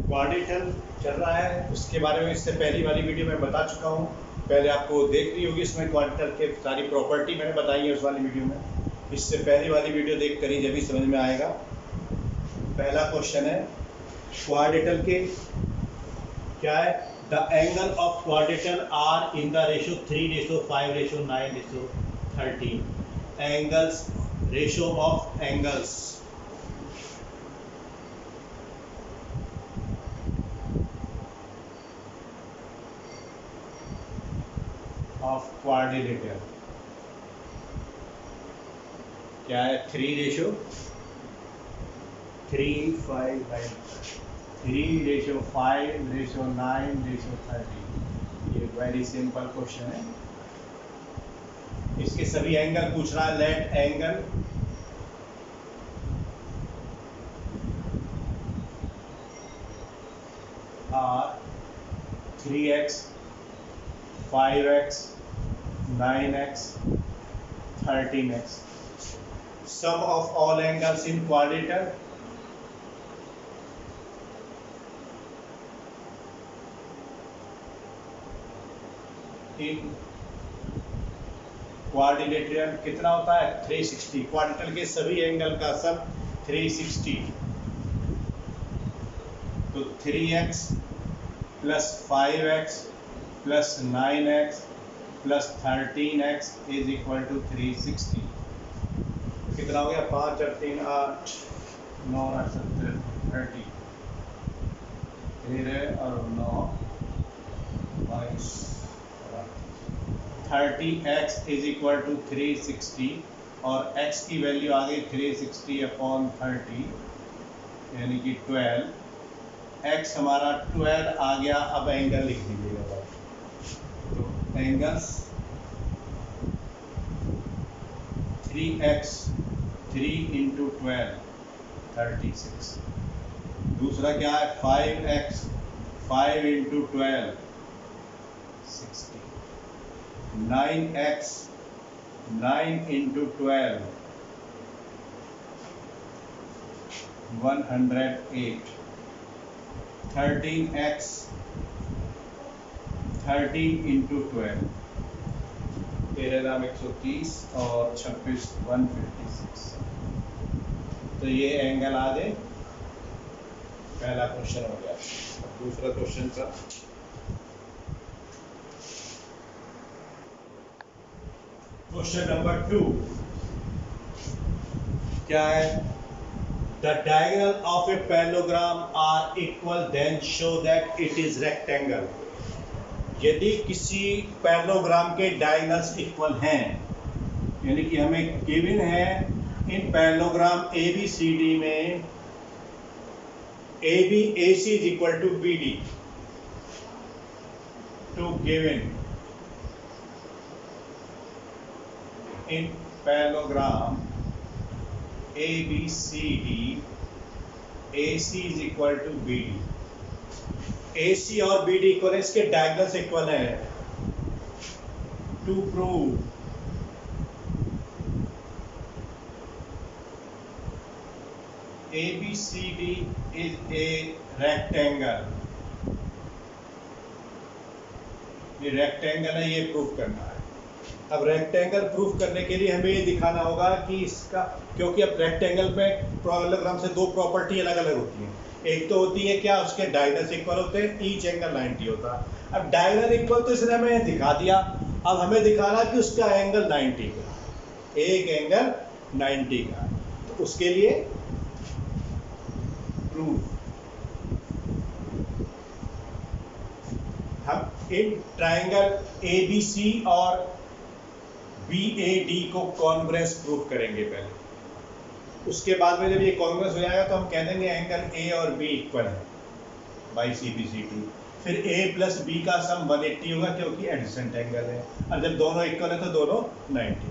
Quadrilateral चल रहा है, उसके बारे में इससे पहली वाली वीडियो में बता चुका हूँ। पहले आपको देख ली होगी, इसमें क्वाड्रेटल के सारी प्रॉपर्टी मैंने बताई है उस वाली वीडियो में। इससे पहली वाली वीडियो देख कर ही जब भी समझ में आएगा। पहला क्वेश्चन है क्वाड्रेटल के क्या है, the angle of quadrilateral are in the ratio 3:5:9:13 angles, ratio of angles of quadrilateral क्या है, 3:3:5:9 3:5:9:13। ये वेरी सिंपल क्वेश्चन है। इसके सभी एंगल पूछ रहा है। Let angle are 3x 5x 9x 13x, sum of all angles in quadrilateral कितना होता है, 360। क्वाड्रिलेटरल के सभी एंगल का सम 360, तो 3x plus 5x plus 9x plus 13x is equal to 360। कितना हो गया, 5 और 3 8 9 और 17 30, 13 और 9 22, 30x इज इक्वल टू 360 और x की वैल्यू आ गई 360/30 यानी कि 12। x हमारा 12 आ गया। अब एंगल लिख दीजिएगा। तो एंगल्स 3x 3 इंटू 12 36। दूसरा क्या है, 5x 5 into 12 60। 9x 9 into 12 108। 13x 13 into 12 130 और 26 156। तो ये एंगल आ गए। पहला क्वेश्चन हो गया। अब दूसरा क्वेश्चन का क्वेश्चन नंबर 2 क्या है, the diagonal of a parallelogram are equal then show that it is rectangle. यदि किसी पैरेललोग्राम के डायगोनल्स इक्वल हैं, यानी कि हमें गिवन है इन पैरेललोग्राम ABCD में AC is equal to BD to given in parallelogram ABCD AC is equal to BD। AC और BD इक्वल है, इसके डायगोनल्स इक्वल है। To prove ABCD is a rectangle, ये रेक्टेंगल है, ये prove करना है। अब रेक्टेंगल प्रूफ करने के लिए हमें ये दिखाना होगा कि इसका, क्योंकि अब रेक्टेंगल में पैरेललोग्राम से दो प्रॉपर्टी अलग अलग होती हैं। एक तो होती है क्या, उसके डायगोनल्स इक्वल होते हैं, ईच एंगल 90 होता है। अब डायगोनल इक्वल तो इसने हमें दिखा दिया। अब हमें दिखाना कि उसका एंगल 90 का, एक एंगल 90 का। तो उसके लिए प्रूफ हम इन ट्राइंगल ABC और BAD को कॉन्ग्रुएंस प्रूफ करेंगे पहले। उसके बाद में जब ये कॉन्ग्रुएंस हो जाएगा तो हम कह देंगे एंगल A और B इक्वल है बाई CBCD। फिर A प्लस B का सम 180 होगा क्योंकि एडजेसेंट एंगल है। और जब दोनों इक्वल है तो दोनों 90।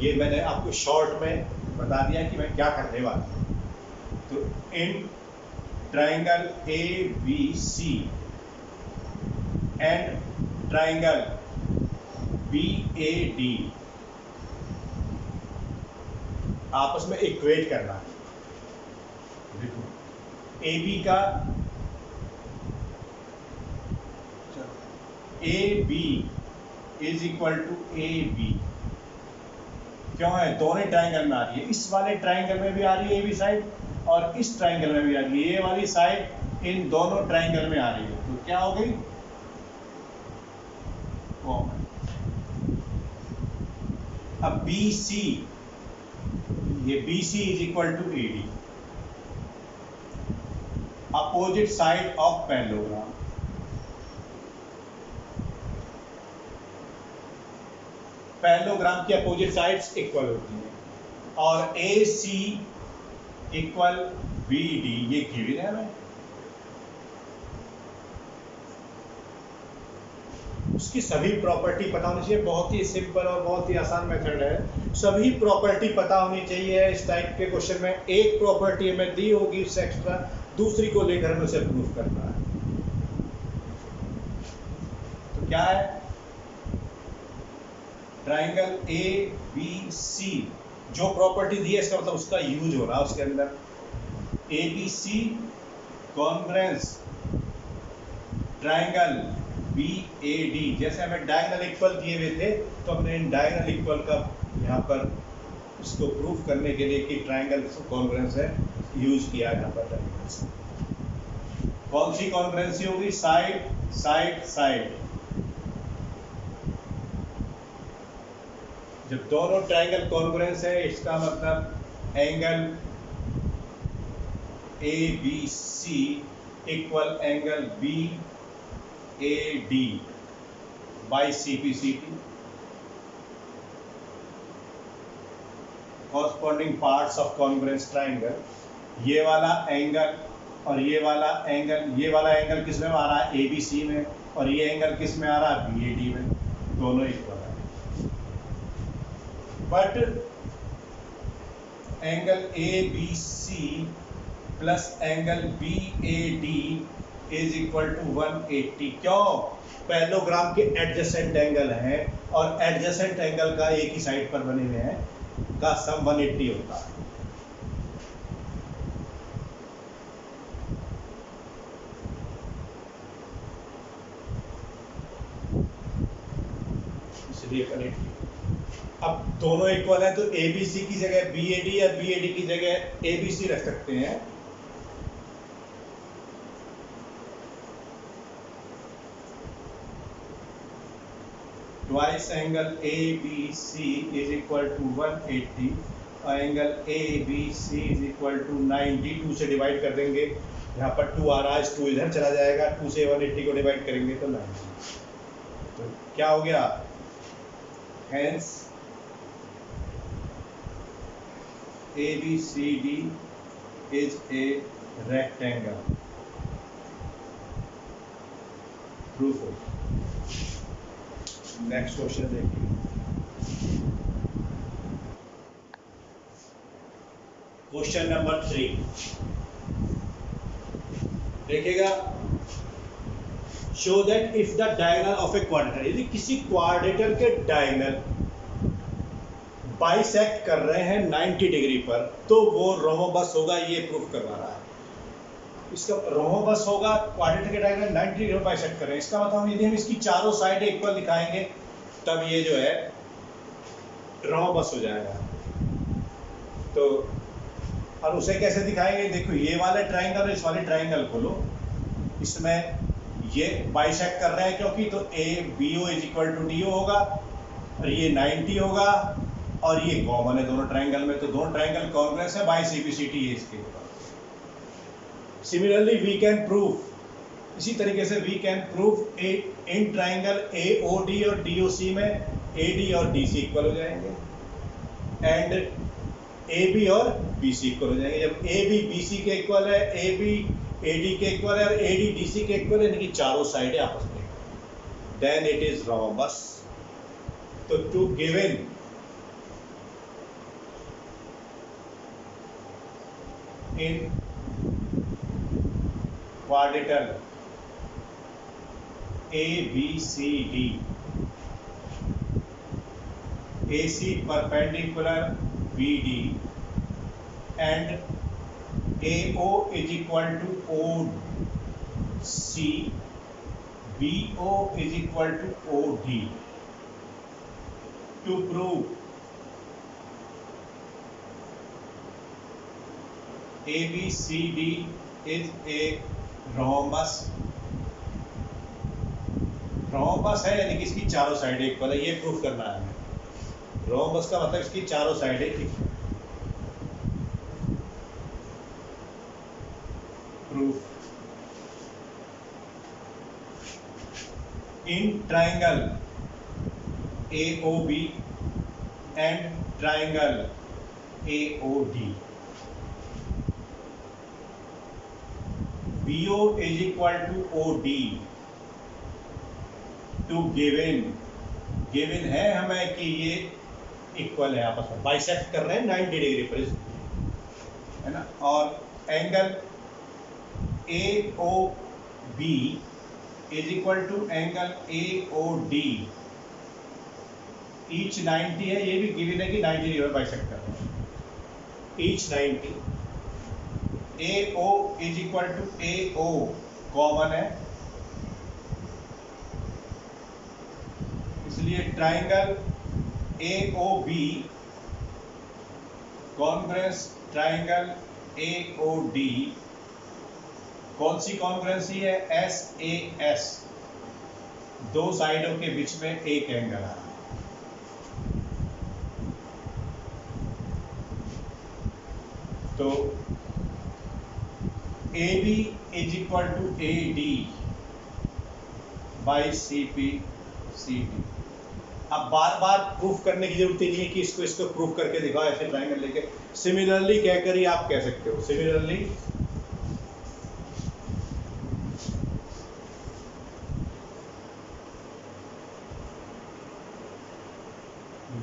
ये मैंने आपको शॉर्ट में बता दिया कि मैं क्या करने वाला हूँ। तो in triangle ABC and triangle BAD आपस में इक्वेट करना है। देखो ए बी का A B is equal to A B क्यों है? दोनों ट्राइंगल में आ रही है, इस वाले ट्राइंगल में भी आ रही है ए बी साइड और इस ट्राइंगल में भी आ रही है, ये वाली साइड इन दोनों ट्राइंगल में आ रही है, तो क्या हो गई? कॉमन। अब बी सी, ये B C is equal to A D, opposite side of parallelogram. Parallelogram की अपोजिट साइड्स इक्वल होती हैं और A C equal B D ये गिवन है हमें। उसकी सभी प्रॉपर्टी पता होनी चाहिए, बहुत ही सिंपल और बहुत ही आसान मेथड है। सभी प्रॉपर्टी पता होनी चाहिए इस टाइप के क्वेश्चन में। एक प्रॉपर्टी हमें दी होगी उससे एक्स्ट्रा, दूसरी को लेकर हमें उसे प्रूफ करना है। तो क्या है? ट्राइंगल ए बी सी जो प्रॉपर्टी दी है इसका मतलब उसका यूज हो रहा है उसके अंदर। A B C congruence triangle B A D, जैसे हमें डायगोनल इक्वल दिए हुए थे तो हमने इन डायगोनल इक्वल का यहाँ पर इसको प्रूफ करने के लिए कि ट्राइंगल कॉन्ग्रुएंस है यूज किया यहाँ पर। कौन सी कॉन्ग्रुएंसी होगी? Side side side. जब दोनों ट्राइंगल कॉन्ग्रुएंस है इसका मतलब angle A B C equal angle B A D by C P C T. Corresponding parts of congruence triangle, ये वाला एंगल और ये वाला एंगल किस में आ रहा है? ए बी सी में, और ये एंगल किस में आ रहा है? बी ए डी में। दोनों इक्वल है, but angle A B C plus angle B A D is equal to 180। क्यों? पैरेललोग्राम के एडजेसेंट एंगल हैं और एडजेसेंट एंगल का एक ही साइड पर बने हुए हैं का सम 180 होता है। इसलिए 180। अब दोनों इक्वल है तो ए बी सी की जगह बी ए डी या बी ए डी की जगह ए बी सी रख सकते हैं। Twice angle A B C is equal to 180 और angle A B C is equal to 90। 2 से डिवाइड कर देंगे, यहाँ पर 2 आ रहा है, 2 इधर चला जाएगा, 2 से 180 को डिवाइड करेंगे तो 90। तो क्या हो गया? Hence ABCD is a rectangle. Proof हो। नेक्स्ट क्वेश्चन देखिए। क्वेश्चन नंबर 3 देखिएगा। Show that if the diagonal of ए क्वाड्रेटर, यदि किसी क्वाड्रेटर के डायगोनल बाइसेक्ट कर रहे हैं 90 डिग्री पर तो वो रोमोबस होगा, ये प्रूफ करवा रहा है। इसका रोमोबस होगा, क्वाड्रेटर के डायगोनल 90 डिग्री पर बाइसेक्ट कर रहे हैं, इसका मतलब यदि हम इसकी चारों साइड इक्वल दिखाएंगे तब ये जो है रोमोबस हो जाएगा। तो और उसे कैसे दिखाएंगे? देखो ये वाले ट्राइंगल और इस वाले ट्राइंगल को लो, इसमें ये बाइसेक्ट कर रहे हैं क्योंकि तो A B O is equal to D O होगा और ये 90 होगा और ये कॉमन है दोनों ट्राइंगल में, तो दोनों ट्राइंगल कॉन्ग्रुएंस है by C P C T. इसके सिमिलरली वी कैन प्रूव, इसी तरीके से we can prove in triangle A O D और डी ओ सी में ए डी और डी सी इक्वल हो जाएंगे एंड ए बी और बी सी इक्वल हो जाएंगे। जब ए बी बी सी के इक्वल है, ए बी ए डी के इक्वल है और ए डी डी सी के इक्वल है, यानी कि चारों साइडें आपस में, देन इट इज रोमबस। तो to given in quadrilateral ABCD, AC perpendicular BD and AO is equal to OC, BO is equal to OD. To prove ABCD is a rhombus, rhombus है यानी कि इसकी चारों साइड इक्वल है, ये proof करना है हमें। rhombus का मतलब इसकी चारों side equal. Proof in triangle AOB and triangle AOD, BO is equal to OD to given है हमें कि ये इक्वल है, आपस में बाइसेक्ट कर रहे हैं 90 डिग्री पर, है ना। और angle AOB is equal to angle AOD, each 90 है, ये भी गिवन है कि 90 डिग्री पर बाइसेक्ट कर रहे हैं, each 90। AO is equal to AO common है, इसलिए triangle AOB congruence triangle AOD, कौन सी कॉन्ग्रुएंसी है? SAS, दो साइडों के बीच में एक एंगल है। तो AB is equal to AD by CD। अब बार बार प्रूफ करने की जरूरत नहीं है कि इसको प्रूफ करके दिखाओ ऐसे ट्राइंगल लेके। सिमिलरली कहकर ही आप कह सकते हो, similarly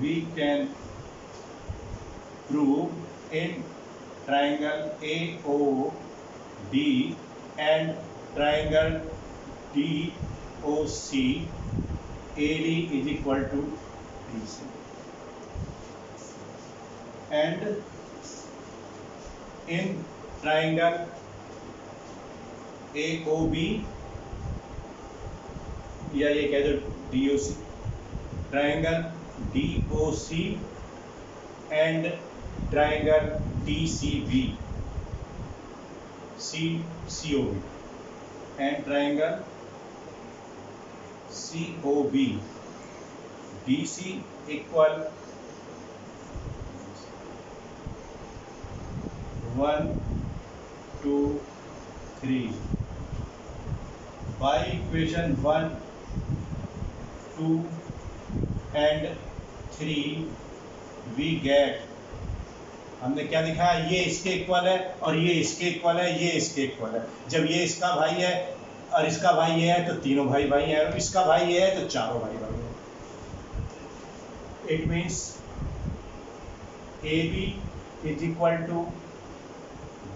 we can prove in triangle AOD and triangle DOC AD is equal to BC, and in triangle AOB या ये कह दो DOC, triangle DOC and triangle DCB, COB and triangle COB, BC equal 1, 2, 3 by equation 1, 2 and 3 we get, हमने क्या दिखाया? ये इसके equal है और ये इसके इक्वल है, ये इसके इक्वल है। जब ये इसका भाई है और इसका भाई ये है तो तीनों भाई भाई है, और इसका भाई ये है तो चारों भाई भाई है। It means AB is equal to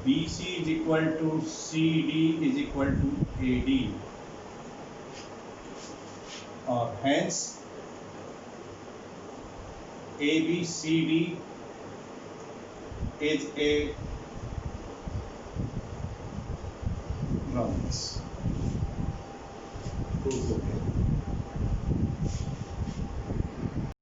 BC is equal to CD is equal to AD, और hence ABCD is a rhombus।